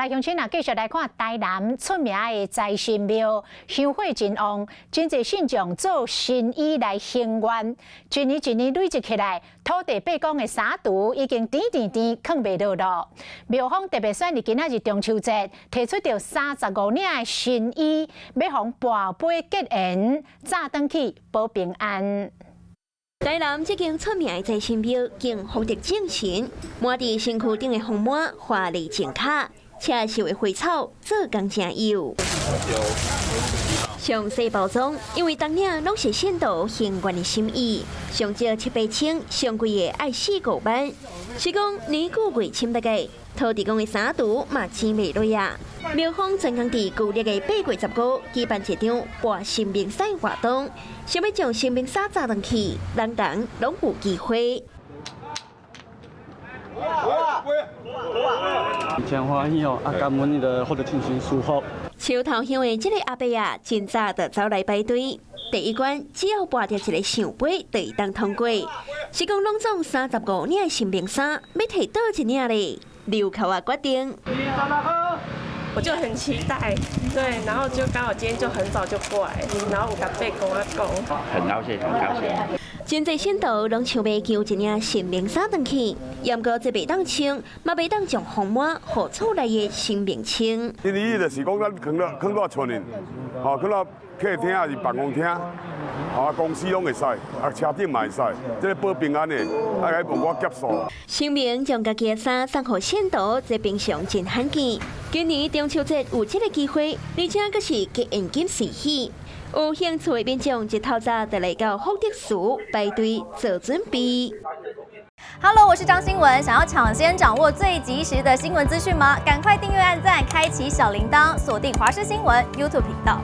来，乡亲啊，继续来看台南出名的财神庙，香火真旺，真侪信众做新衣来行愿，一年累积起来，土地八公的沙土已经点藏袂落咯。庙方特别选伫今仔日中秋节，提出着35领的新衣，要互跋杯结缘，早转去保平安。 台南这间出名的财神庙，经福德正神，满地身躯顶的红满华丽剪卡，车绣的花草做工真有。详细包装，因为当领拢是献道行愿的心意，上少700千，上贵的爱4-5万，是讲年久过深大概。 土地公的沙土嘛钱袂落呀！庙方专工伫旧历的8月15举办一场博新明赛活动，想要将新明沙砸上去，人人拢有机会。真欢喜哦！感恩你的福德正神祝福。树头乡的这个阿伯啊，真早就走来排队。第一关只要拔掉一个相杯，就会当通过。是讲拢总35领的新明沙，要摕倒一领咧？ 刘口啊，决定。我就很期待，对，然后就刚好今天就很早就过来，然后有甲伯公讲，很高兴，很高兴。真侪信徒拢想要求一领新明沙回去，不过这袂当穿，嘛袂当将红满互厝内的新明穿。因为伊就是讲咱放到厝里，放到客厅还是办公厅。 公司拢会使，车顶嘛会使，这个保平安的，爱帮我接受。新明将家己的衫送互信徒，这平常真罕见。今年中秋节有这个机会，而且阁是结现金喜喜。有兴趣的民众一透早就来到福德寺排队做准备。Hello， 我是张新文。想要抢先掌握最及时的新闻资讯吗？赶快订阅、按赞、开启小铃铛，锁定华视新闻 YouTube 频道。